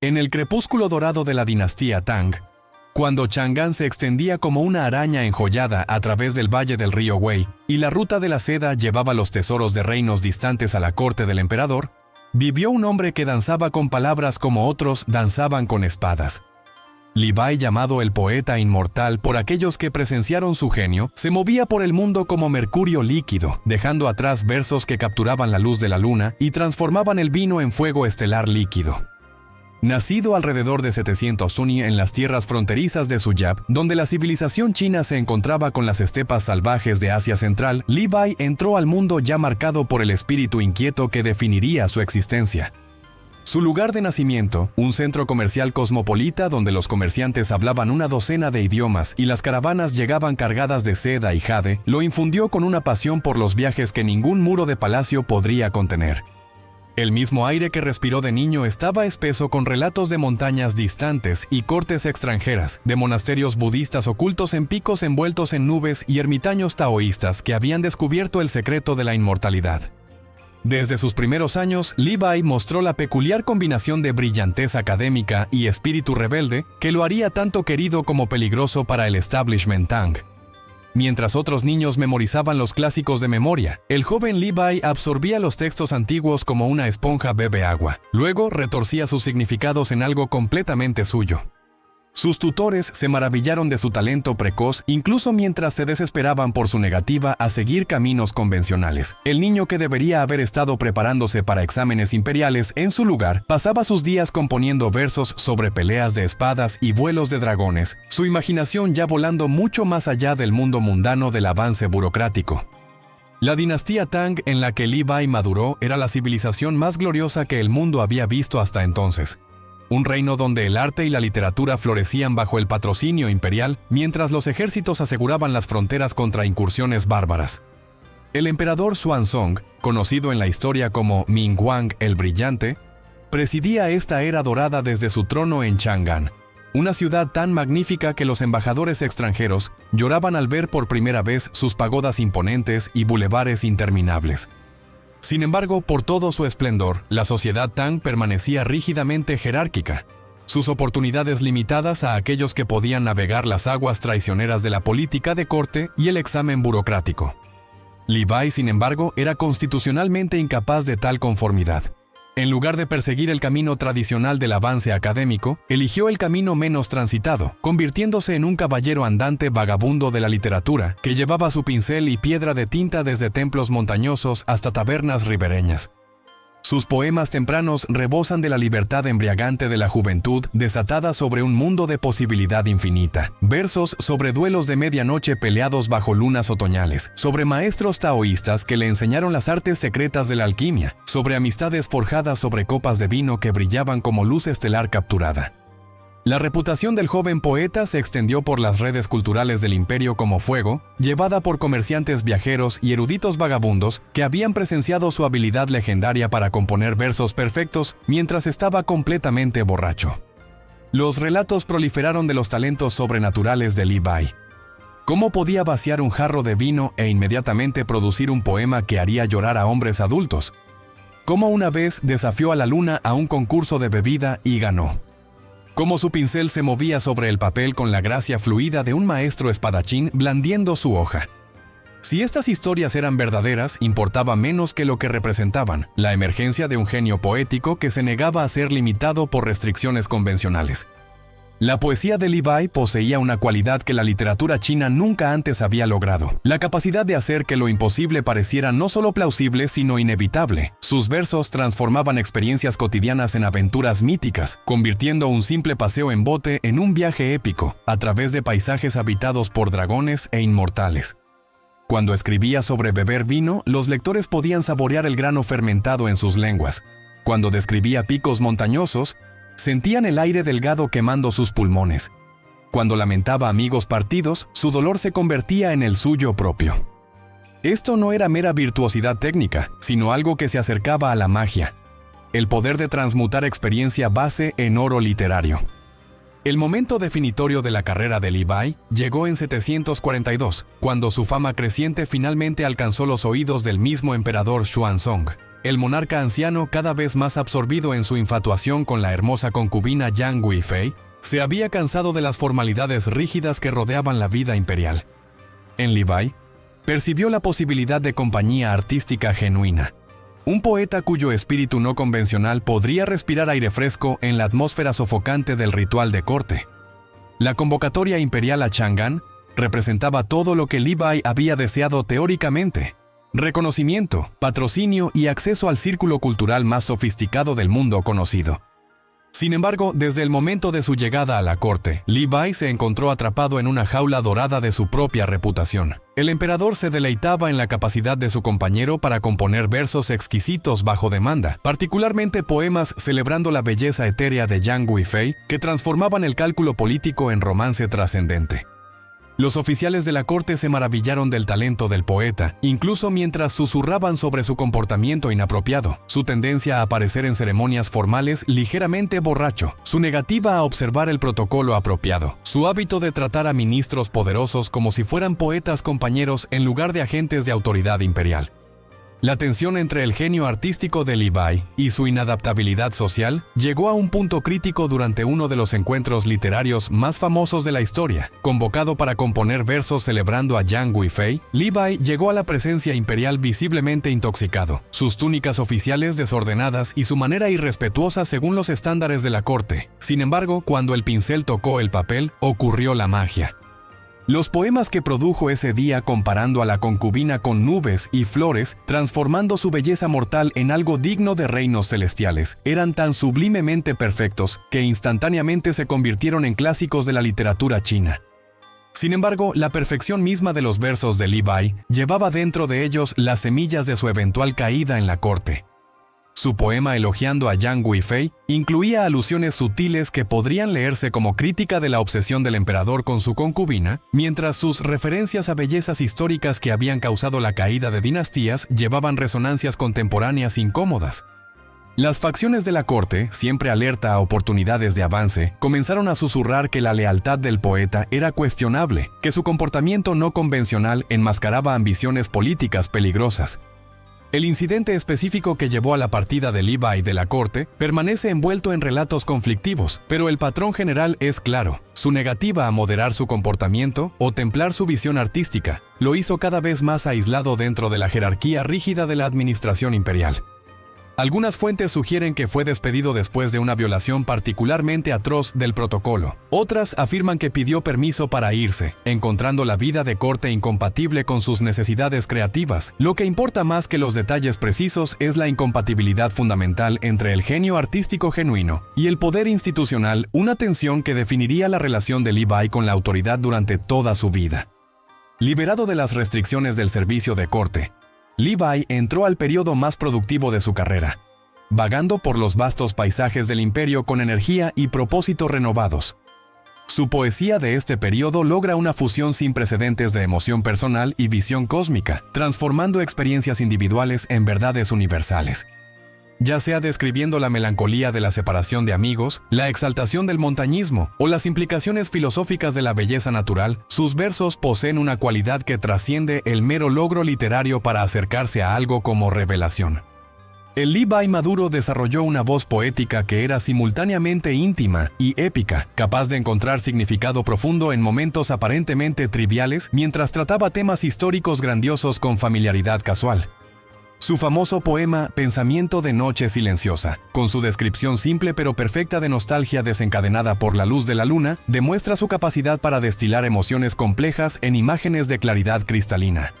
En el crepúsculo dorado de la dinastía Tang, cuando Chang'an se extendía como una araña enjollada a través del valle del río Wei y la ruta de la seda llevaba los tesoros de reinos distantes a la corte del emperador, vivió un hombre que danzaba con palabras como otros danzaban con espadas. Li Bai, llamado el poeta inmortal por aquellos que presenciaron su genio, se movía por el mundo como mercurio líquido, dejando atrás versos que capturaban la luz de la luna y transformaban el vino en fuego estelar líquido. Nacido alrededor de 700 Suni en las tierras fronterizas de Suyab, donde la civilización china se encontraba con las estepas salvajes de Asia Central, Li Bai entró al mundo ya marcado por el espíritu inquieto que definiría su existencia. Su lugar de nacimiento, un centro comercial cosmopolita donde los comerciantes hablaban una docena de idiomas y las caravanas llegaban cargadas de seda y jade, lo infundió con una pasión por los viajes que ningún muro de palacio podría contener. El mismo aire que respiró de niño estaba espeso con relatos de montañas distantes y cortes extranjeras, de monasterios budistas ocultos en picos envueltos en nubes y ermitaños taoístas que habían descubierto el secreto de la inmortalidad. Desde sus primeros años, Li Bai mostró la peculiar combinación de brillantez académica y espíritu rebelde que lo haría tanto querido como peligroso para el establishment Tang. Mientras otros niños memorizaban los clásicos de memoria, el joven Li Bai absorbía los textos antiguos como una esponja bebe agua. Luego retorcía sus significados en algo completamente suyo. Sus tutores se maravillaron de su talento precoz incluso mientras se desesperaban por su negativa a seguir caminos convencionales. El niño que debería haber estado preparándose para exámenes imperiales en su lugar pasaba sus días componiendo versos sobre peleas de espadas y vuelos de dragones, su imaginación ya volando mucho más allá del mundo mundano del avance burocrático. La dinastía Tang en la que Li Bai maduró era la civilización más gloriosa que el mundo había visto hasta entonces. Un reino donde el arte y la literatura florecían bajo el patrocinio imperial, mientras los ejércitos aseguraban las fronteras contra incursiones bárbaras. El emperador Xuanzong, conocido en la historia como Ming Wang el Brillante, presidía esta era dorada desde su trono en Chang'an, una ciudad tan magnífica que los embajadores extranjeros lloraban al ver por primera vez sus pagodas imponentes y bulevares interminables. Sin embargo, por todo su esplendor, la sociedad Tang permanecía rígidamente jerárquica, sus oportunidades limitadas a aquellos que podían navegar las aguas traicioneras de la política de corte y el examen burocrático. Li Bai, sin embargo, era constitucionalmente incapaz de tal conformidad. En lugar de perseguir el camino tradicional del avance académico, eligió el camino menos transitado, convirtiéndose en un caballero andante vagabundo de la literatura, que llevaba su pincel y piedra de tinta desde templos montañosos hasta tabernas ribereñas. Sus poemas tempranos rebosan de la libertad embriagante de la juventud desatada sobre un mundo de posibilidad infinita. Versos sobre duelos de medianoche peleados bajo lunas otoñales, sobre maestros taoístas que le enseñaron las artes secretas de la alquimia, sobre amistades forjadas sobre copas de vino que brillaban como luz estelar capturada. La reputación del joven poeta se extendió por las redes culturales del imperio como fuego, llevada por comerciantes viajeros y eruditos vagabundos que habían presenciado su habilidad legendaria para componer versos perfectos mientras estaba completamente borracho. Los relatos proliferaron de los talentos sobrenaturales de Li Bai. ¿Cómo podía vaciar un jarro de vino e inmediatamente producir un poema que haría llorar a hombres adultos? ¿Cómo una vez desafió a la luna a un concurso de bebida y ganó? Cómo su pincel se movía sobre el papel con la gracia fluida de un maestro espadachín blandiendo su hoja. Si estas historias eran verdaderas, importaba menos que lo que representaban, la emergencia de un genio poético que se negaba a ser limitado por restricciones convencionales. La poesía de Li Bai poseía una cualidad que la literatura china nunca antes había logrado: la capacidad de hacer que lo imposible pareciera no solo plausible, sino inevitable. Sus versos transformaban experiencias cotidianas en aventuras míticas, convirtiendo un simple paseo en bote en un viaje épico, a través de paisajes habitados por dragones e inmortales. Cuando escribía sobre beber vino, los lectores podían saborear el grano fermentado en sus lenguas. Cuando describía picos montañosos, sentían el aire delgado quemando sus pulmones. Cuando lamentaba amigos partidos, su dolor se convertía en el suyo propio. Esto no era mera virtuosidad técnica, sino algo que se acercaba a la magia, el poder de transmutar experiencia base en oro literario. El momento definitorio de la carrera de Li Bai llegó en 742, cuando su fama creciente finalmente alcanzó los oídos del mismo emperador Xuanzong. el monarca anciano, cada vez más absorbido en su infatuación con la hermosa concubina Yang Guifei, se había cansado de las formalidades rígidas que rodeaban la vida imperial. En Li Bai, percibió la posibilidad de compañía artística genuina. Un poeta cuyo espíritu no convencional podría respirar aire fresco en la atmósfera sofocante del ritual de corte. La convocatoria imperial a Chang'an representaba todo lo que Li Bai había deseado teóricamente: reconocimiento, patrocinio y acceso al círculo cultural más sofisticado del mundo conocido. Sin embargo, desde el momento de su llegada a la corte, Li Bai se encontró atrapado en una jaula dorada de su propia reputación. El emperador se deleitaba en la capacidad de su compañero para componer versos exquisitos bajo demanda, particularmente poemas celebrando la belleza etérea de Yang Guifei, que transformaban el cálculo político en romance trascendente. Los oficiales de la corte se maravillaron del talento del poeta, incluso mientras susurraban sobre su comportamiento inapropiado, su tendencia a aparecer en ceremonias formales ligeramente borracho, su negativa a observar el protocolo apropiado, su hábito de tratar a ministros poderosos como si fueran poetas compañeros en lugar de agentes de autoridad imperial. La tensión entre el genio artístico de Li Bai y su inadaptabilidad social llegó a un punto crítico durante uno de los encuentros literarios más famosos de la historia. Convocado para componer versos celebrando a Yang Guifei, Li Bai llegó a la presencia imperial visiblemente intoxicado, sus túnicas oficiales desordenadas y su manera irrespetuosa según los estándares de la corte. Sin embargo, cuando el pincel tocó el papel, ocurrió la magia. Los poemas que produjo ese día comparando a la concubina con nubes y flores, transformando su belleza mortal en algo digno de reinos celestiales, eran tan sublimemente perfectos que instantáneamente se convirtieron en clásicos de la literatura china. Sin embargo, la perfección misma de los versos de Li Bai llevaba dentro de ellos las semillas de su eventual caída en la corte. Su poema elogiando a Yang Guifei incluía alusiones sutiles que podrían leerse como crítica de la obsesión del emperador con su concubina, mientras sus referencias a bellezas históricas que habían causado la caída de dinastías llevaban resonancias contemporáneas incómodas. Las facciones de la corte, siempre alerta a oportunidades de avance, comenzaron a susurrar que la lealtad del poeta era cuestionable, que su comportamiento no convencional enmascaraba ambiciones políticas peligrosas. El incidente específico que llevó a la partida de Li Bai de la corte permanece envuelto en relatos conflictivos, pero el patrón general es claro: su negativa a moderar su comportamiento o templar su visión artística lo hizo cada vez más aislado dentro de la jerarquía rígida de la administración imperial. Algunas fuentes sugieren que fue despedido después de una violación particularmente atroz del protocolo. Otras afirman que pidió permiso para irse, encontrando la vida de corte incompatible con sus necesidades creativas. Lo que importa más que los detalles precisos es la incompatibilidad fundamental entre el genio artístico genuino y el poder institucional, una tensión que definiría la relación de Li Bai con la autoridad durante toda su vida. Liberado de las restricciones del servicio de corte, Li Bai entró al periodo más productivo de su carrera, vagando por los vastos paisajes del imperio con energía y propósitos renovados. Su poesía de este periodo logra una fusión sin precedentes de emoción personal y visión cósmica, transformando experiencias individuales en verdades universales. Ya sea describiendo la melancolía de la separación de amigos, la exaltación del montañismo o las implicaciones filosóficas de la belleza natural, sus versos poseen una cualidad que trasciende el mero logro literario para acercarse a algo como revelación. El Li Bai maduro desarrolló una voz poética que era simultáneamente íntima y épica, capaz de encontrar significado profundo en momentos aparentemente triviales mientras trataba temas históricos grandiosos con familiaridad casual. Su famoso poema Pensamiento de noche silenciosa, con su descripción simple pero perfecta de nostalgia desencadenada por la luz de la luna, demuestra su capacidad para destilar emociones complejas en imágenes de claridad cristalina.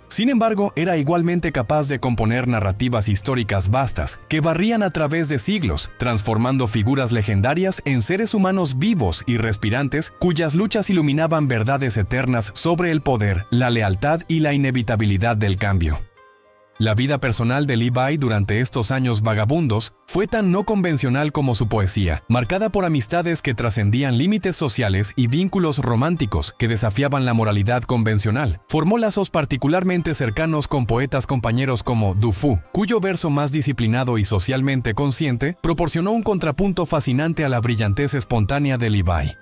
Sin embargo, era igualmente capaz de componer narrativas históricas vastas que barrían a través de siglos, transformando figuras legendarias en seres humanos vivos y respirantes cuyas luchas iluminaban verdades eternas sobre el poder, la lealtad y la inevitabilidad del cambio. La vida personal de Li Bai durante estos años vagabundos fue tan no convencional como su poesía, marcada por amistades que trascendían límites sociales y vínculos románticos que desafiaban la moralidad convencional. Formó lazos particularmente cercanos con poetas compañeros como Du Fu, cuyo verso más disciplinado y socialmente consciente proporcionó un contrapunto fascinante a la brillantez espontánea de Li Bai.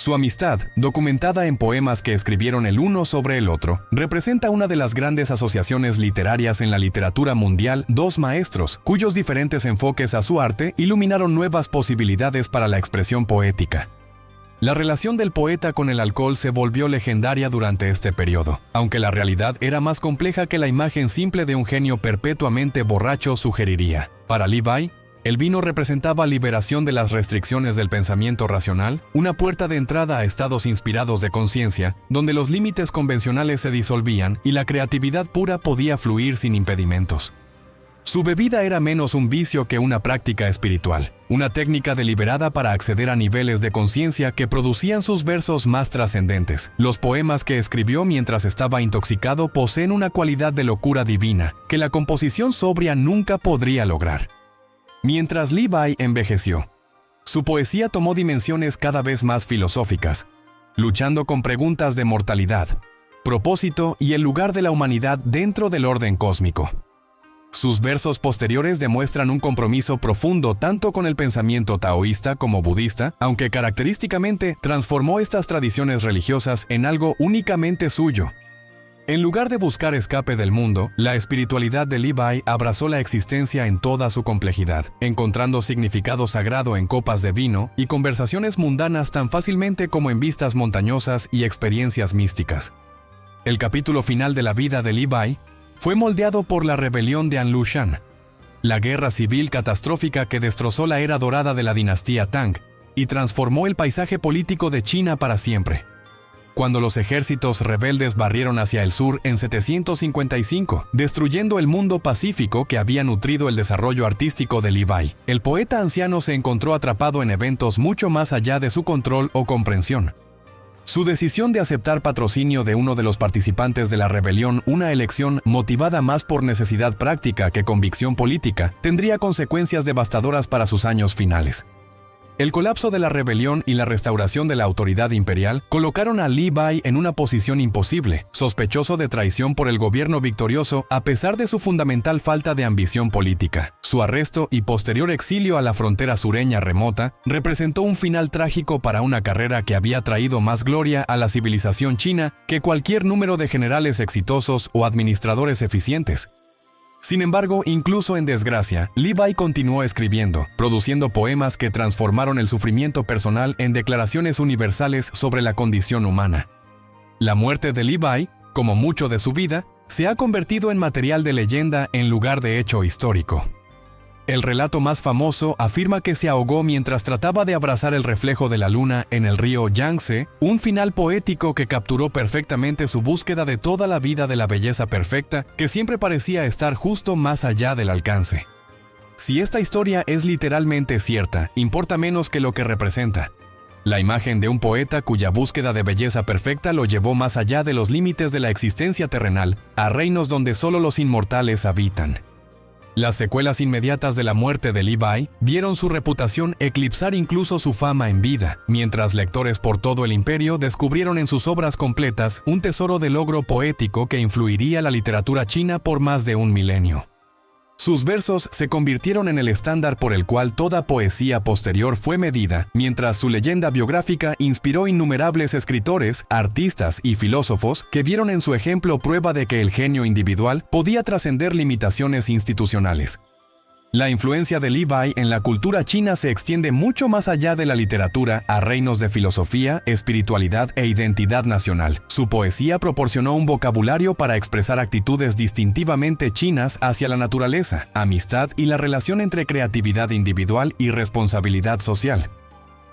Su amistad, documentada en poemas que escribieron el uno sobre el otro, representa una de las grandes asociaciones literarias en la literatura mundial, dos maestros, cuyos diferentes enfoques a su arte iluminaron nuevas posibilidades para la expresión poética. La relación del poeta con el alcohol se volvió legendaria durante este periodo, aunque la realidad era más compleja que la imagen simple de un genio perpetuamente borracho sugeriría. Para Levi, el vino representaba liberación de las restricciones del pensamiento racional, una puerta de entrada a estados inspirados de conciencia, donde los límites convencionales se disolvían y la creatividad pura podía fluir sin impedimentos. Su bebida era menos un vicio que una práctica espiritual, una técnica deliberada para acceder a niveles de conciencia que producían sus versos más trascendentes. Los poemas que escribió mientras estaba intoxicado poseen una cualidad de locura divina que la composición sobria nunca podría lograr. Mientras Levi envejeció, su poesía tomó dimensiones cada vez más filosóficas, luchando con preguntas de mortalidad, propósito y el lugar de la humanidad dentro del orden cósmico. Sus versos posteriores demuestran un compromiso profundo tanto con el pensamiento taoísta como budista, aunque característicamente transformó estas tradiciones religiosas en algo únicamente suyo. En lugar de buscar escape del mundo, la espiritualidad de Levi abrazó la existencia en toda su complejidad, encontrando significado sagrado en copas de vino y conversaciones mundanas tan fácilmente como en vistas montañosas y experiencias místicas. El capítulo final de la vida de Levi fue moldeado por la rebelión de Anlushan, la guerra civil catastrófica que destrozó la era dorada de la dinastía Tang y transformó el paisaje político de China para siempre. Cuando los ejércitos rebeldes barrieron hacia el sur en 755, destruyendo el mundo pacífico que había nutrido el desarrollo artístico de Levi, el poeta anciano se encontró atrapado en eventos mucho más allá de su control o comprensión. Su decisión de aceptar patrocinio de uno de los participantes de la rebelión, una elección motivada más por necesidad práctica que convicción política, tendría consecuencias devastadoras para sus años finales. El colapso de la rebelión y la restauración de la autoridad imperial colocaron a Levi en una posición imposible, sospechoso de traición por el gobierno victorioso a pesar de su fundamental falta de ambición política. Su arresto y posterior exilio a la frontera sureña remota representó un final trágico para una carrera que había traído más gloria a la civilización china que cualquier número de generales exitosos o administradores eficientes. Sin embargo, incluso en desgracia, Levi continuó escribiendo, produciendo poemas que transformaron el sufrimiento personal en declaraciones universales sobre la condición humana. La muerte de Levi, como mucho de su vida, se ha convertido en material de leyenda en lugar de hecho histórico. El relato más famoso afirma que se ahogó mientras trataba de abrazar el reflejo de la luna en el río Yangtze, un final poético que capturó perfectamente su búsqueda de toda la vida de la belleza perfecta que siempre parecía estar justo más allá del alcance. Si esta historia es literalmente cierta, importa menos que lo que representa. La imagen de un poeta cuya búsqueda de belleza perfecta lo llevó más allá de los límites de la existencia terrenal, a reinos donde solo los inmortales habitan. Las secuelas inmediatas de la muerte de Levi vieron su reputación eclipsar incluso su fama en vida, mientras lectores por todo el imperio descubrieron en sus obras completas un tesoro de logro poético que influiría la literatura china por más de un milenio. Sus versos se convirtieron en el estándar por el cual toda poesía posterior fue medida, mientras su leyenda biográfica inspiró innumerables escritores, artistas y filósofos que vieron en su ejemplo prueba de que el genio individual podía trascender limitaciones institucionales. La influencia de Levi en la cultura china se extiende mucho más allá de la literatura a reinos de filosofía, espiritualidad e identidad nacional. Su poesía proporcionó un vocabulario para expresar actitudes distintivamente chinas hacia la naturaleza, amistad y la relación entre creatividad individual y responsabilidad social.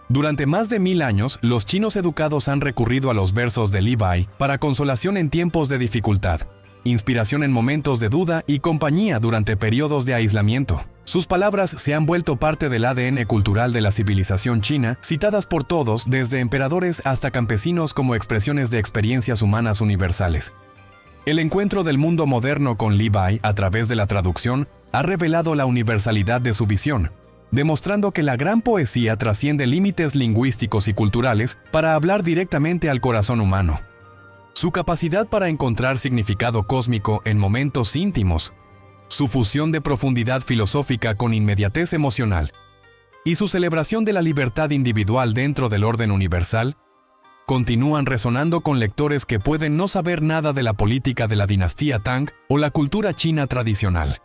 Durante más de 1000 años, los chinos educados han recurrido a los versos de Levi para consolación en tiempos de dificultad, inspiración en momentos de duda y compañía durante periodos de aislamiento. Sus palabras se han vuelto parte del ADN cultural de la civilización china, citadas por todos, desde emperadores hasta campesinos, como expresiones de experiencias humanas universales. El encuentro del mundo moderno con Levi a través de la traducción ha revelado la universalidad de su visión, demostrando que la gran poesía trasciende límites lingüísticos y culturales para hablar directamente al corazón humano. Su capacidad para encontrar significado cósmico en momentos íntimos, su fusión de profundidad filosófica con inmediatez emocional y su celebración de la libertad individual dentro del orden universal continúan resonando con lectores que pueden no saber nada de la política de la dinastía Tang o la cultura china tradicional.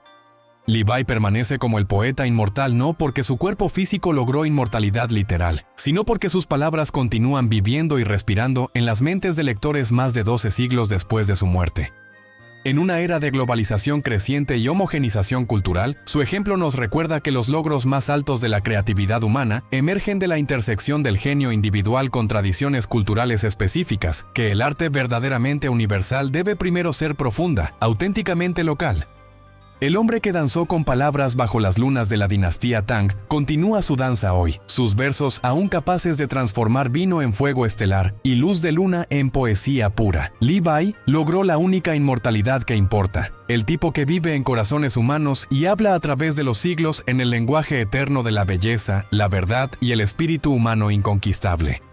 Li Bai permanece como el poeta inmortal no porque su cuerpo físico logró inmortalidad literal, sino porque sus palabras continúan viviendo y respirando en las mentes de lectores más de 12 siglos después de su muerte. En una era de globalización creciente y homogenización cultural, su ejemplo nos recuerda que los logros más altos de la creatividad humana emergen de la intersección del genio individual con tradiciones culturales específicas, que el arte verdaderamente universal debe primero ser profunda, auténticamente local. El hombre que danzó con palabras bajo las lunas de la dinastía Tang continúa su danza hoy, sus versos aún capaces de transformar vino en fuego estelar y luz de luna en poesía pura. Li Bai logró la única inmortalidad que importa, el tipo que vive en corazones humanos y habla a través de los siglos en el lenguaje eterno de la belleza, la verdad y el espíritu humano inconquistable.